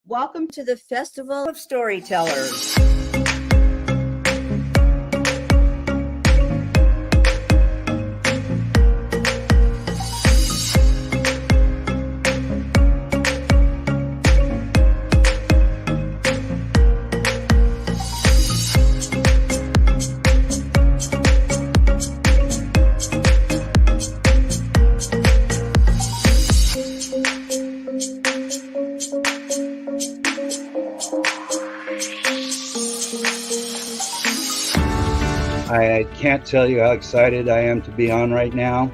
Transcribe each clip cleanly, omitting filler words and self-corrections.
Welcome to the Festival of Storytellers. I can't tell you how excited I am to be on right now.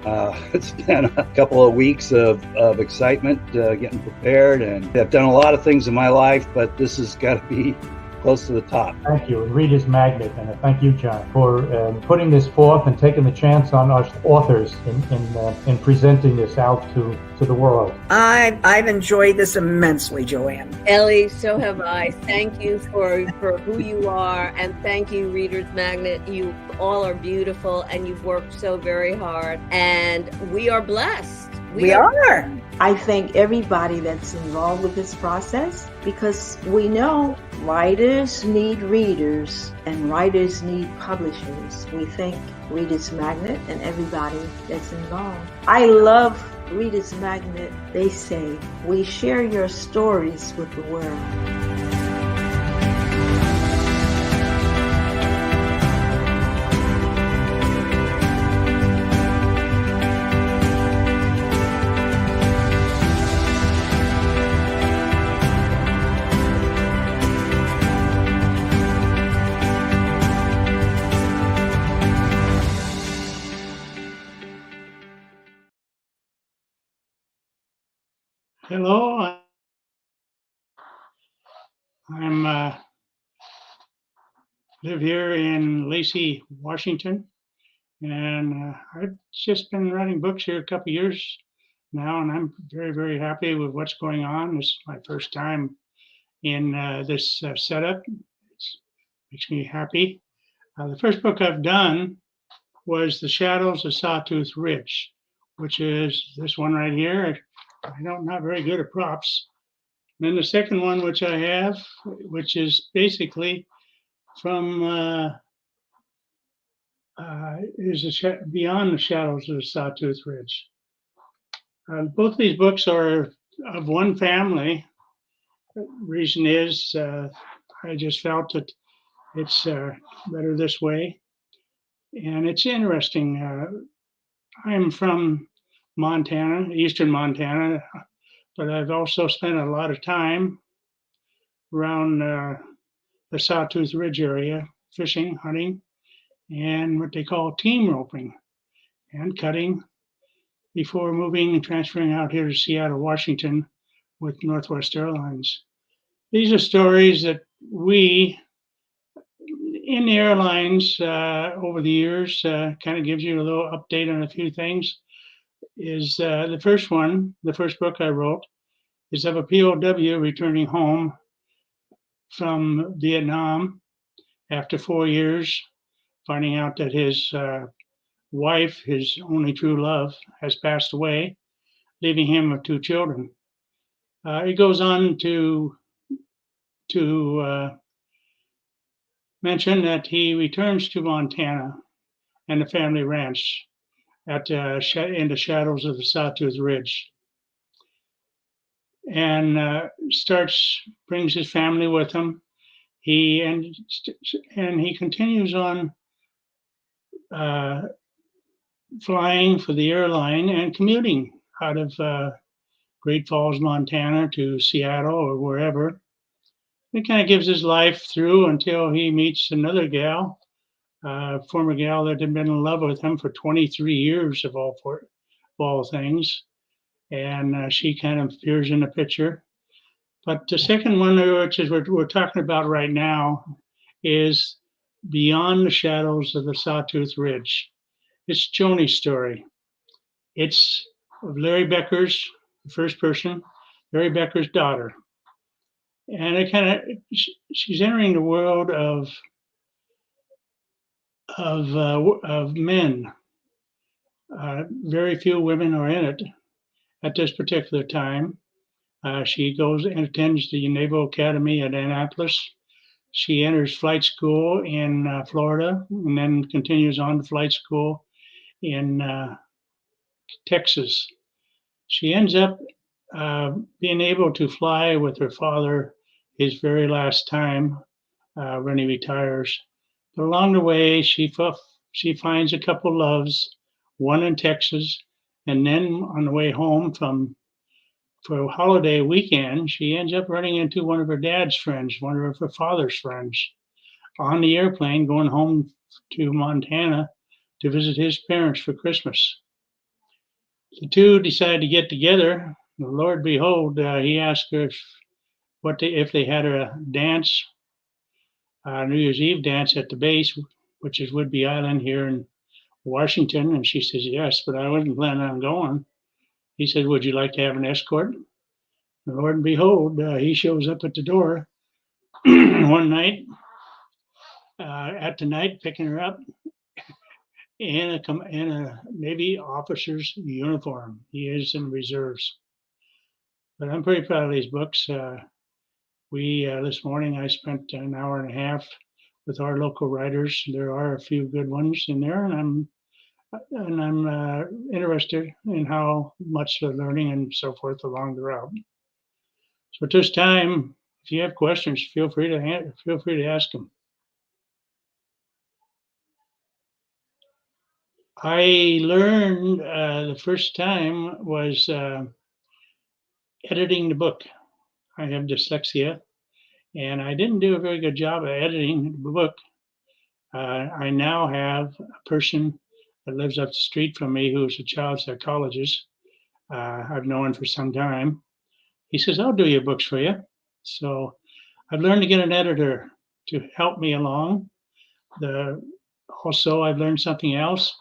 It's been a couple of weeks of excitement, getting prepared, and I've done a lot of things in my life, but this has got to be close to the top. Thank you, and Reader's Magnet, and thank you, John, for putting this forth and taking the chance on us authors in presenting this out to the world. I've enjoyed this immensely, Joanne. Ellie, so have I. Thank you for who you are, and thank you, Reader's Magnet. You all are beautiful, and you've worked so very hard, and we are blessed. We are. I thank everybody that's involved with this process, because we know writers need readers and writers need publishers. We thank Reader's Magnet and everybody that's involved. I love Reader's Magnet. They say, we share your stories with the world. Hello, I'm live here in Lacey, Washington, and I've just been writing books here a couple years now, and I'm very, very happy with what's going on. This is my first time in this setup. It makes me happy. The first book I've done was The Shadows of Sawtooth Ridge, which is this one right here. I'm not very good at props. And then the second one, which I have, which is basically from Beyond the Shadows of the Sawtooth Ridge. Both these books are of one family. The reason is I just felt that it's better this way. And it's interesting. I'm from Montana, eastern Montana, but I've also spent a lot of time around the Sawtooth Ridge area, fishing, hunting, and what they call team roping and cutting before moving and transferring out here to Seattle, Washington with Northwest Airlines. These are stories that we in the airlines over the years kind of gives you a little update on a few things. Is the first book I wrote is of a POW returning home from Vietnam after 4 years, finding out that his wife, his only true love, has passed away, leaving him with 2 children. He goes on to mention that he returns to Montana and the family ranch in the shadows of the Sawtooth Ridge, and brings his family with him. He continues on flying for the airline and commuting out of Great Falls, Montana to Seattle or wherever. It kind of gives his life through until he meets another gal, former gal that had been in love with him for 23 years of all things. And she kind of appears in the picture. But the second one, which is what we're talking about right now, is Beyond the Shadows of the Sawtooth Ridge. It's Joni's story. It's of Larry Becker's, the first person, Larry Becker's daughter. And she's entering the world of men. Very few women are in it at this particular time. She goes and attends the Naval Academy at Annapolis. She enters flight school in Florida and then continues on to flight school in Texas. She ends up being able to fly with her father his very last time when he retires. But along the way, she finds a couple loves, one in Texas, and then on the way home for a holiday weekend, she ends up running into one of her dad's friends, one of her father's friends, on the airplane going home to Montana to visit his parents for Christmas. The two decide to get together. Lord behold, he asked her if they had a dance, New Year's Eve dance at the base, which is Whidbey Island here in Washington, and she says yes, but I wasn't planning on going. He said, "Would you like to have an escort?" And Lord and behold, he shows up at the door one night, at the night, picking her up in a Navy officer's uniform. He is in reserves. But I'm pretty proud of these books. This morning I spent an hour and a half with our local writers. There are a few good ones in there, and I'm interested in how much they're learning and so forth along the route. So at this time, if you have questions, feel free to ask them. I learned the first time was editing the book. I have dyslexia, and I didn't do a very good job of editing the book. I now have a person that lives up the street from me who's a child psychologist. I've known for some time. He says, "I'll do your books for you." So I've learned to get an editor to help me along. Also, I've learned something else.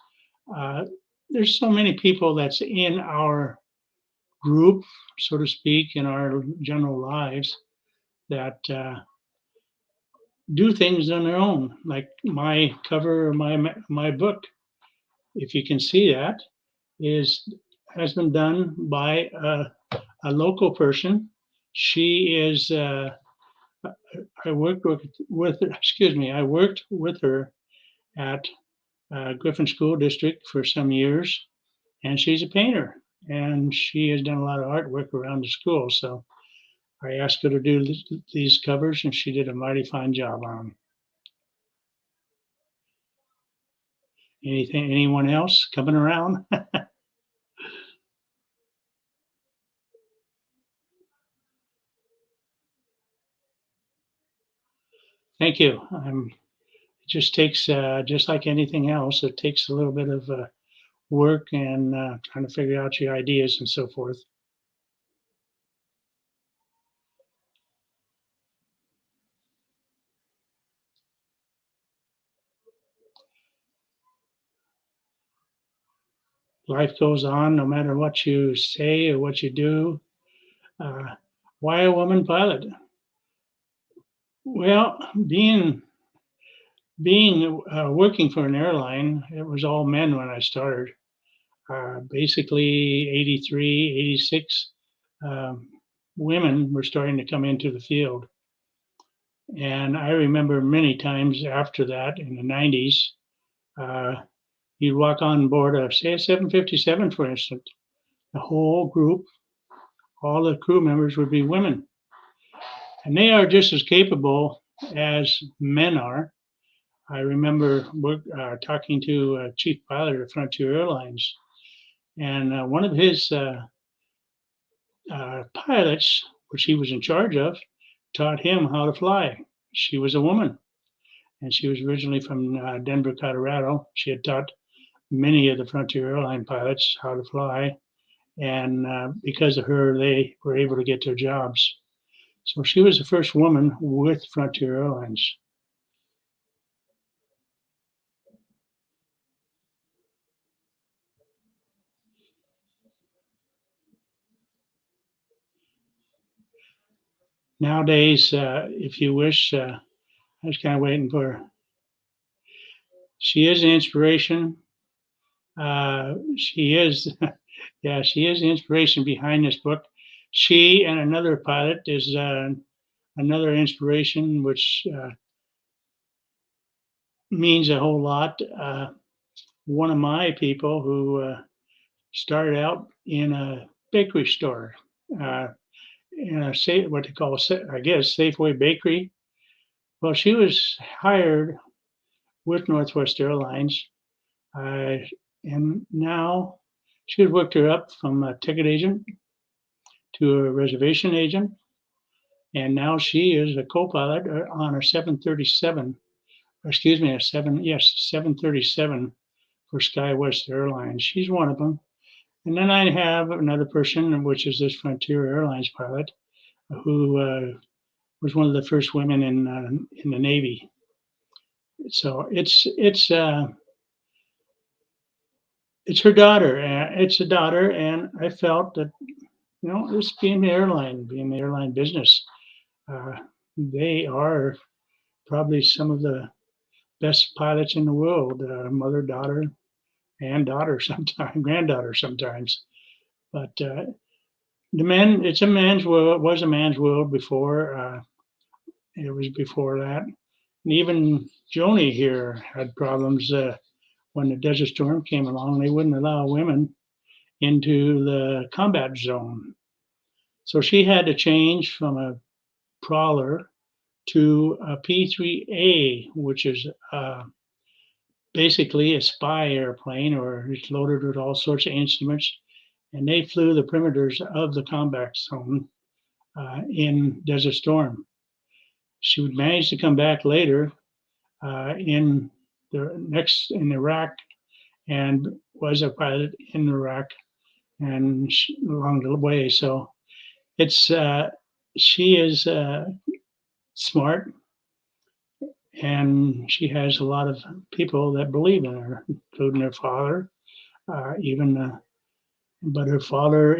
There's so many people that's in our group, so to speak, in our general lives that do things on their own, like my cover of my book. If you can see that, has been done by a local person. She is. I worked with her at Griffin School District for some years, and she's a painter, and she has done a lot of artwork around the school. So I asked her to do these covers, and she did a mighty fine job on them. Anyone else coming around? Thank you. It just takes, just like anything else, it takes a little bit of work and trying to figure out your ideas and so forth. Life goes on no matter what you say or what you do. Why a woman pilot? Well, working for an airline, it was all men when I started. Basically, 83, 86 women were starting to come into the field. And I remember many times after that in the 90s, you'd walk on board of, say, a 757, for instance, the whole group, all the crew members would be women. And they are just as capable as men are. I remember talking to a chief pilot at Frontier Airlines, and one of his pilots, which he was in charge of, taught him how to fly. She was a woman, and she was originally from Denver, Colorado. She had taught many of the Frontier Airline pilots how to fly, and because of her, they were able to get their jobs. So she was the first woman with Frontier Airlines. Nowadays, if you wish, I was kind of waiting for her. She is an inspiration. She is, yeah, she is the inspiration behind this book. she and another pilot is another inspiration, which means a whole lot. One of my people who started out in a bakery store, in a what they call, I guess, Safeway Bakery. Well, she was hired with Northwest Airlines, and now she had worked her up from a ticket agent to a reservation agent, and now she is a co-pilot on a 737. Excuse me, 737 for SkyWest Airlines. She's one of them. And then I have another person, which is this Frontier Airlines pilot, who was one of the first women in the Navy. So it's her daughter. It's a daughter, and I felt that this being the airline business, they are probably some of the best pilots in the world. Mother, daughter, and daughter sometimes, granddaughter sometimes. But it's a man's world. It was a man's world before. It was before that. And even Joni here had problems when the Desert Storm came along. They wouldn't allow women into the combat zone. So she had to change from a Prowler to a P-3A, which is basically a spy airplane, or it's loaded with all sorts of instruments. And they flew the perimeters of the combat zone in Desert Storm. She would manage to come back later in Iraq, and was a pilot in Iraq and along the way. So she is smart, and she has a lot of people that believe in her, including her father, but her father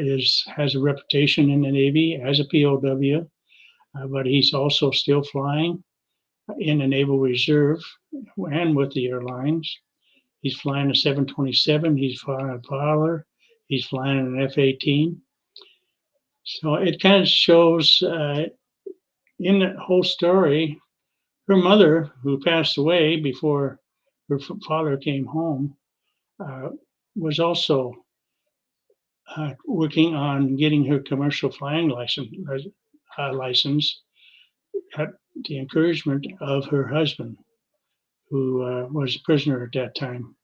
has a reputation in the Navy as a POW, but he's also still flying in the Naval Reserve and with the airlines. He's flying a 727. He's flying a Prowler. He's flying an F-18. So it kind of shows in the whole story, her mother, who passed away before her father came home, was also working on getting her commercial flying license at the encouragement of her husband, who was a prisoner at that time.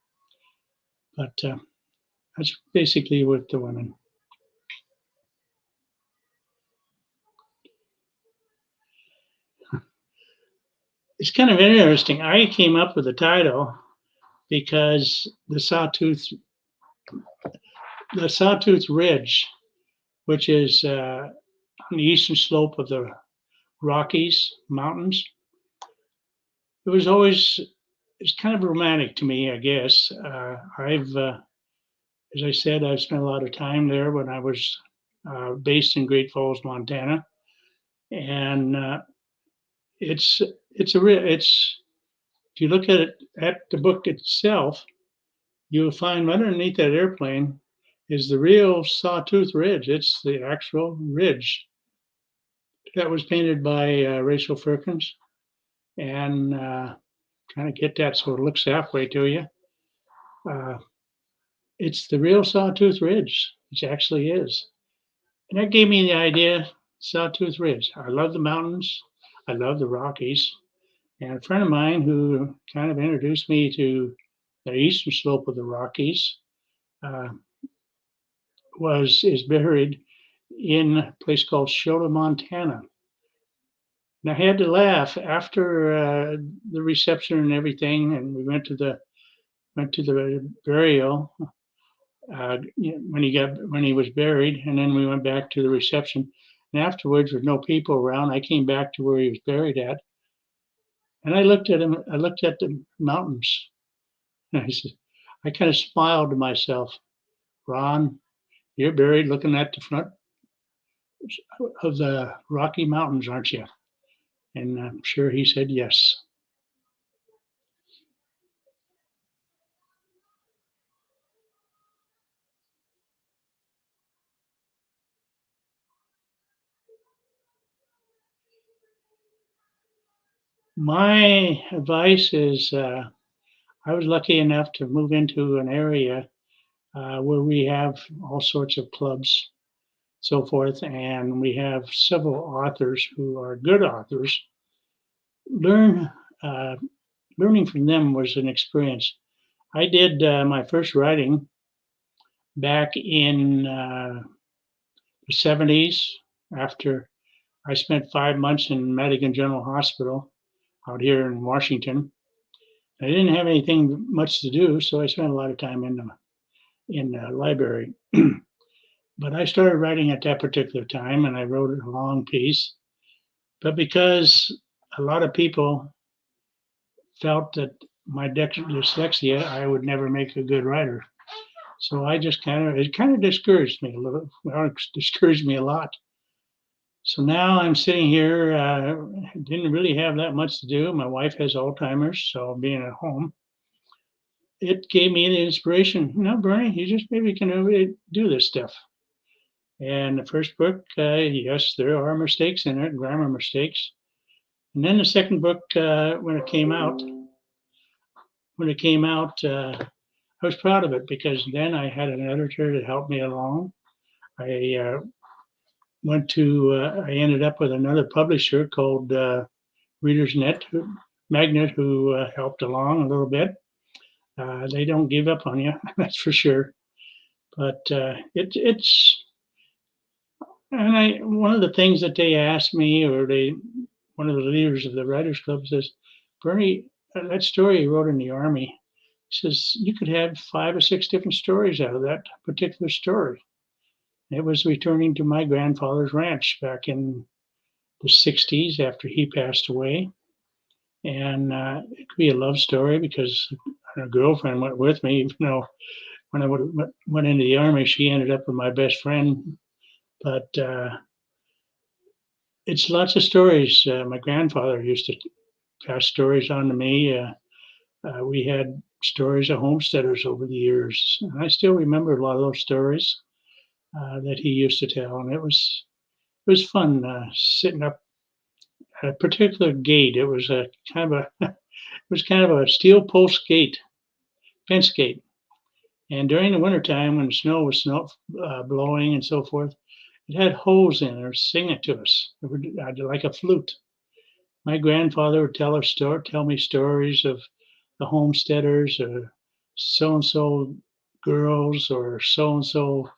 But that's basically with the women. It's kind of interesting. I came up with the title because the Sawtooth Ridge, which is on the eastern slope of the Rockies Mountains, it's kind of romantic to me, I guess. As I said, I've spent a lot of time there when I was based in Great Falls, Montana, and if you look at the book itself, you'll find underneath that airplane is the real Sawtooth Ridge. It's the actual ridge that was painted by Rachel Firkins, and trying to get that so it looks halfway to you. It's the real Sawtooth Ridge, which actually is. And that gave me the idea, Sawtooth Ridge. I love the mountains. I love the Rockies. And a friend of mine who kind of introduced me to the eastern slope of the Rockies is buried in a place called Shota, Montana. And I had to laugh after the reception and everything, and we went to the burial when he was buried, and then we went back to the reception. And afterwards, with no people around, I came back to where he was buried at, and I looked at him. I looked at the mountains, and I kind of smiled to myself. Ron, you're buried looking at the front of the Rocky Mountains, aren't you? And I'm sure he said yes. My advice is I was lucky enough to move into an area where we have all sorts of clubs, so forth, and we have several authors who are good authors. Learn uh, Learning from them was an experience. I did my first writing back in the 70s after I spent 5 months in Madigan General Hospital out here in Washington. I didn't have anything much to do, so I spent a lot of time in the library. But I started writing at that particular time, and I wrote a long piece. But because a lot of people felt that my dyslexia, I would never make a good writer. So I just it kind of discouraged me a little. Well, it discouraged me a lot. So now I'm sitting here, didn't really have that much to do. My wife has Alzheimer's, so being at home, it gave me the inspiration. No, Bernie, you just maybe can really do this stuff. And the first book, yes, there are mistakes in it, grammar mistakes. And then the second book, when it came out, I was proud of it because then I had an editor to help me along. I I ended up with another publisher called Readers Magnet, who helped along a little bit. They don't give up on you, that's for sure. But it's and one of the things that they asked me, one of the leaders of the Writers Club says, Bernie, that story you wrote in the Army, says you could have 5 or 6 different stories out of that particular story. It was returning to my grandfather's ranch back in the 60s after he passed away. And it could be a love story because her girlfriend went with me, even though when I went into the Army, she ended up with my best friend. But it's lots of stories. My grandfather used to pass stories on to me. We had stories of homesteaders over the years. And I still remember a lot of those stories that he used to tell, and it was fun sitting up at a particular gate. It was a kind of a it was kind of a steel post gate, fence gate. And during the wintertime, when the snow was blowing and so forth, it had holes in it singing to us. It would, like a flute. My grandfather would tell me stories of the homesteaders or so and so girls or so and so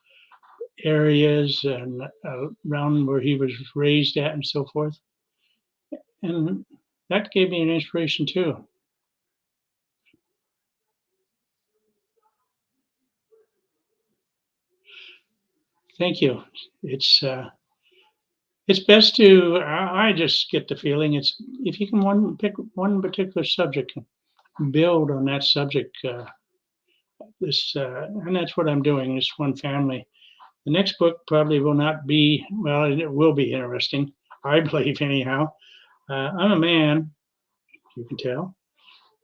areas and around where he was raised at and so forth. And that gave me an inspiration too. Thank you. It's best to. I just get the feeling it's if you can pick one particular subject, and build on that subject. And that's what I'm doing. This one family. The next book probably will not be well. It will be interesting, I believe anyhow. I'm a man. You can tell.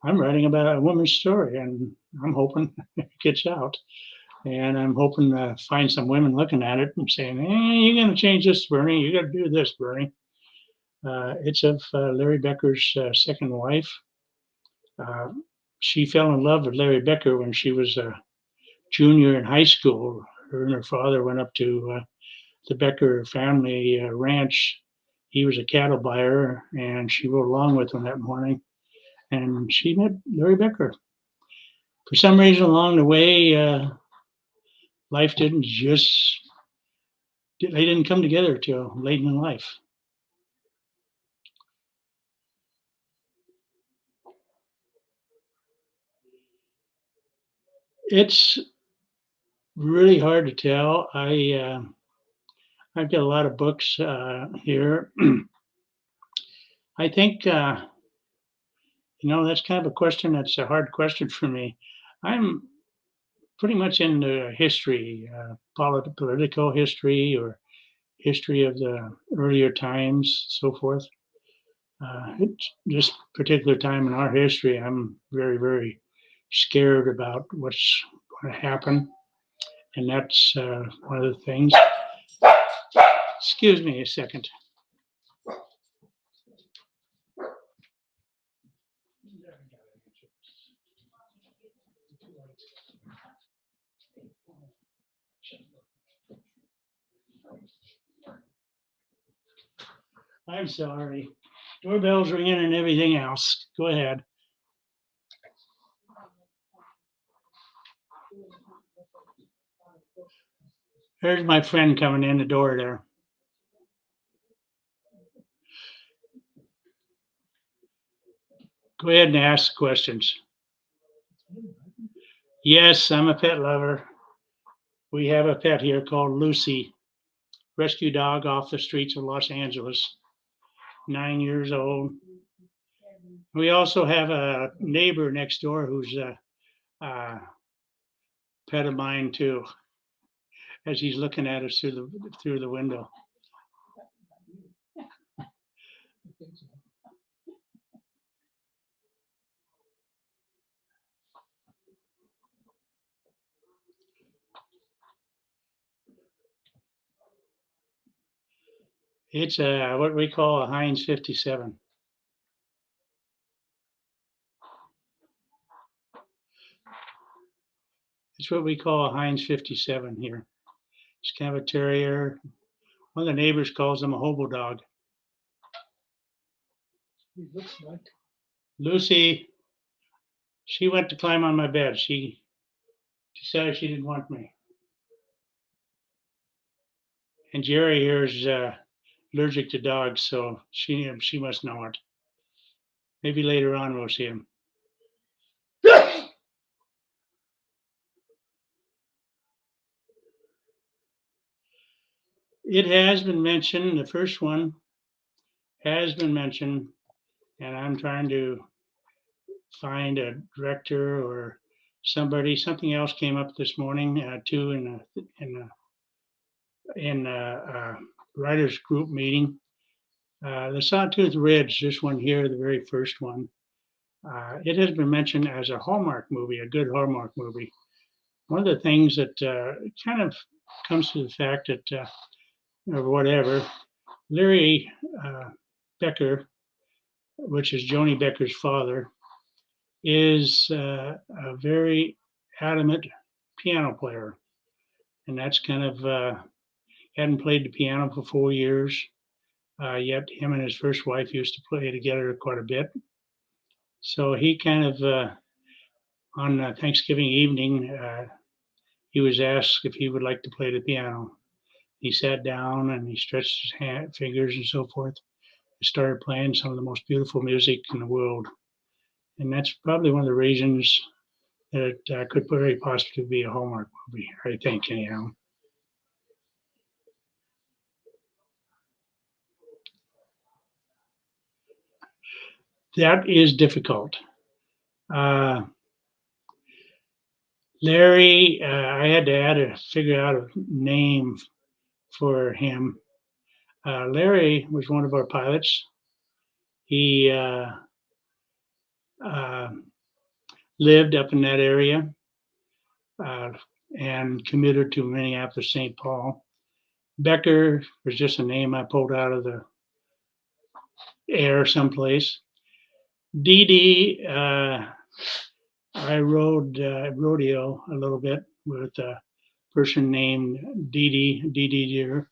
I'm writing about a woman's story, and I'm hoping it gets out. And I'm hoping to find some women looking at it and saying, you're going to change this, Bernie. You got to do this, Bernie. It's of Larry Becker's second wife. Uh, she fell in love with Larry Becker when she was a junior in high school. Her and her father went up to the Becker family ranch. He was a cattle buyer, and she rode along with him that morning. And she met Larry Becker. For some reason along the way, life didn't just they didn't come together till late in life. It's really hard to tell. I've got a lot of books here. I think that's kind of a question that's a hard question for me. I'm pretty much into history, political history or history of the earlier times, so forth. It's this particular time in our history, I'm very, very scared about what's going to happen. And that's one of the things. Excuse me a second. I'm sorry. Doorbell's ringing and everything else. Go ahead. There's my friend coming in the door there. Go ahead and ask questions. Yes, I'm a pet lover. We have a pet here called Lucy, rescue dog off the streets of Los Angeles, 9 years old. We also have a neighbor next door who's a pet of mine too, as he's looking at us through the window. It's what we call a Heinz 57. It's what we call a Heinz 57 here. It's kind of a terrier. One of the neighbors calls him a hobo dog. He looks like Lucy. She went to climb on my bed. She decided she didn't want me. And Jerry here is allergic to dogs, so she must know it. Maybe later on we'll see him. It has been mentioned, the first one has been mentioned, and I'm trying to find a director or somebody. Something else came up this morning too in a writers group meeting. The Sawtooth Ridge, this one here, the very first one, it has been mentioned as a Hallmark movie, a good Hallmark movie. One of the things that kind of comes to the fact that, or whatever, Larry Becker, which is Joni Becker's father, is a very adamant piano player. And that's kind of, hadn't played the piano for 4 years, yet him and his first wife used to play together quite a bit. So he kind of, on Thanksgiving evening, he was asked if he would like to play the piano. He sat down and he stretched his fingers and so forth. He started playing some of the most beautiful music in the world. And that's probably one of the reasons that could very possibly be a Hallmark movie, I think, anyhow. That is difficult. Larry, I had to figure out a name for him. Larry was one of our pilots. He lived up in that area and commuted to Minneapolis, St. Paul. Becker was just a name I pulled out of the air someplace. Dee Dee, I rode rodeo a little bit with a person named Dee Dee Deer,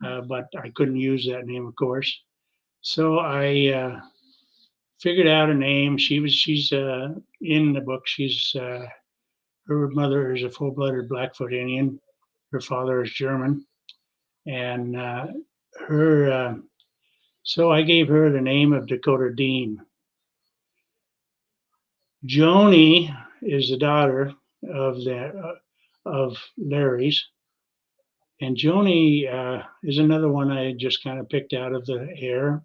but I couldn't use that name, of course. So I figured out a name. She's in the book. She's her mother is a full-blooded Blackfoot Indian. Her father is German, and so I gave her the name of Dakota Dean. Joni is the daughter of Larry's, and Joni is another one I just kind of picked out of the air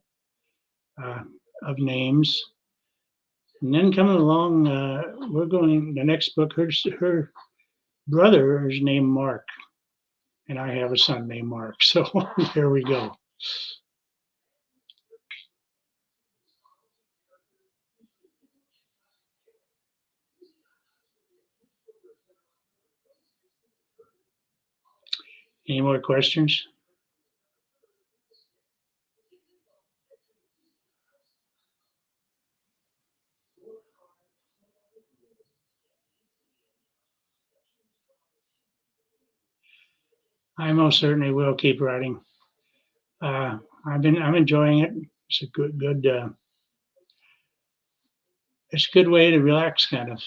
of names. And then coming along, we're going the next book. Her brother is named Mark, and I have a son named Mark. So there we go. Any more questions? I most certainly will keep writing. I'm enjoying it. It's a good it's a good way to relax, kind of.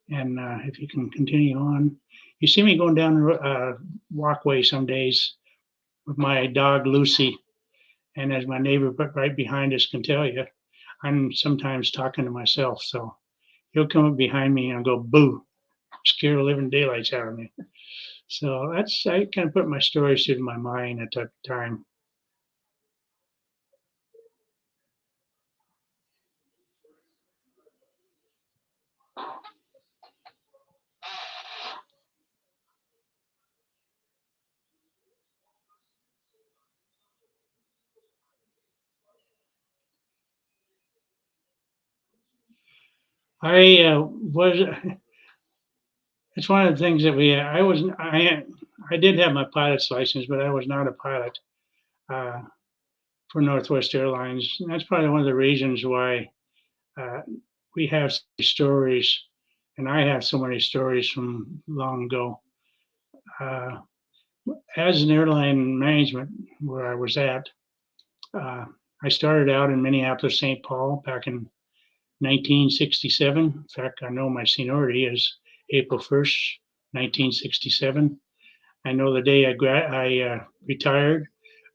And if you can continue on, you see me going down the walkway some days with my dog Lucy, and as my neighbor right behind us can tell you, I'm sometimes talking to myself. So he'll come up behind me and go boo, scare the living daylights out of me. So I kind of put my stories into my mind at that time. I was. It's one of the things that I did have my pilot's license, but I was not a pilot uh, for Northwest Airlines. And that's probably one of the reasons why uh, we have stories, and I have so many stories from long ago. Uh, as an airline management, where I was at, uh, I started out in Minneapolis, St. Paul back in 1967. In fact, I know my seniority is April 1st, 1967. I know the day I retired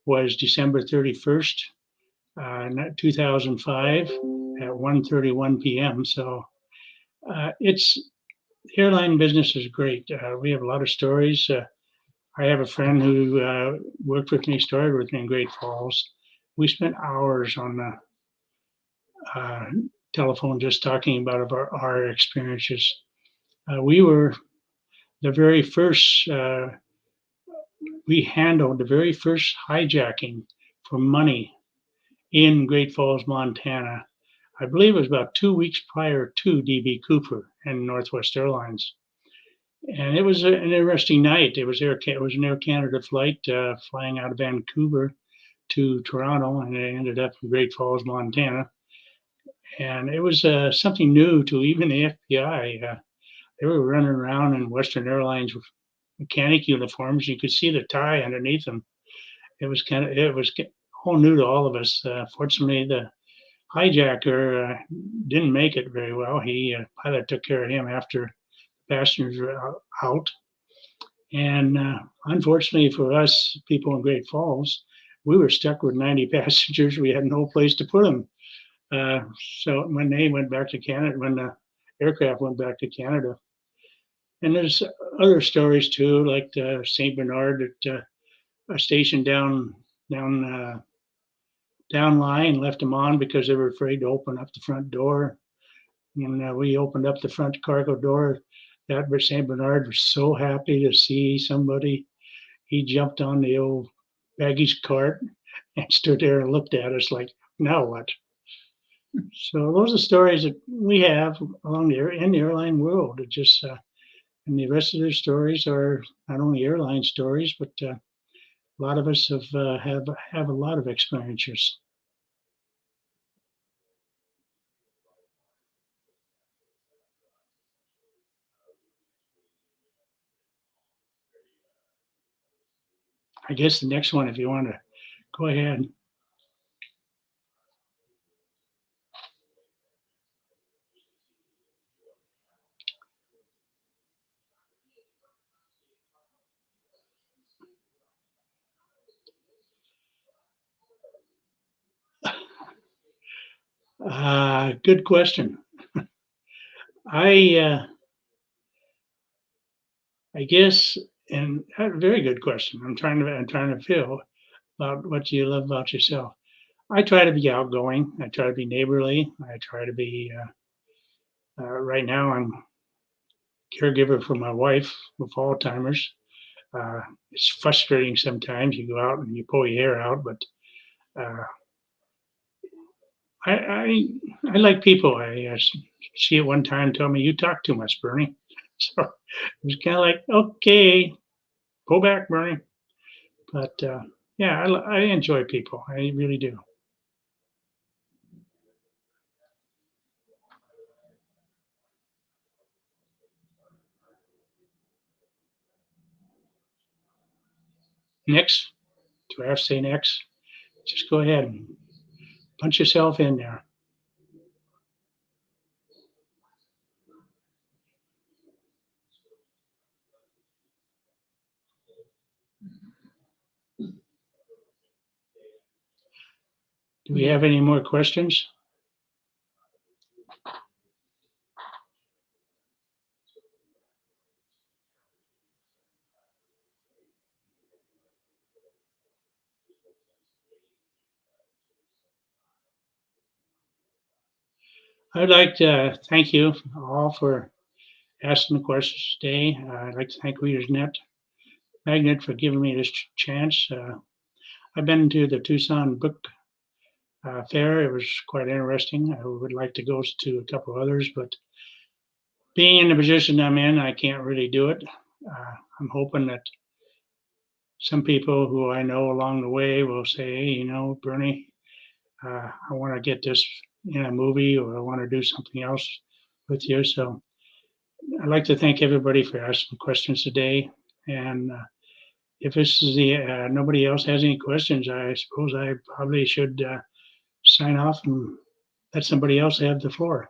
was December 31st, 2005 at 1:31 p.m. So it's the airline business is great. We have a lot of stories. I have a friend who worked with me, started with me in Great Falls. We spent hours on the uh, telephone just talking about our experiences. We were the very first, we handled the very first hijacking for money in Great Falls, Montana. I believe it was about 2 weeks prior to DB Cooper and Northwest Airlines. And it was an interesting night. It was an Air Canada flight flying out of Vancouver to Toronto, and it ended up in Great Falls, Montana. And it was something new to even the FBI. They were running around in Western Airlines with mechanic uniforms. You could see the tie underneath them. It was all new to all of us. Fortunately, the hijacker didn't make it very well. Pilot took care of him after passengers were out. And unfortunately for us, people in Great Falls, we were stuck with 90 passengers. We had no place to put them. So when they went back to Canada, when the aircraft went back to Canada, and there's other stories too, like St. Bernard at a station down down line left them on because they were afraid to open up the front door. And we opened up the front cargo door. That St. Bernard was so happy to see somebody. He jumped on the old baggage cart and stood there and looked at us like, now what? So those are stories that we have in the airline world. It just and the rest of their stories are not only airline stories, but a lot of us have a lot of experiences. I guess the next one, if you want to go ahead. Good question. I I guess, and a very good question. I'm trying to feel about what you love about yourself. I try to be outgoing. I try to be neighborly. I try to be. Right now, I'm caregiver for my wife with Alzheimer's. It's frustrating sometimes. You go out and you pull your hair out, but uh, I like people. She at one time told me, "You talk too much, Bernie." So it was kind of like, okay, go back, Bernie. But yeah, I enjoy people. I really do. Next, to Ask St. X, just go ahead and punch yourself in there. Do we have any more questions? I'd like to thank you all for asking the questions today. I'd like to thank Readers Magnet for giving me this chance. I've been to the Tucson Book Fair. It was quite interesting. I would like to go to a couple others, but being in the position I'm in, I can't really do it. I'm hoping that some people who I know along the way will say, hey, you know, Bernie, I want to get this in a movie, or I want to do something else with you. So I'd like to thank everybody for asking questions today. And if this is the nobody else has any questions, I suppose I probably should sign off and let somebody else have the floor.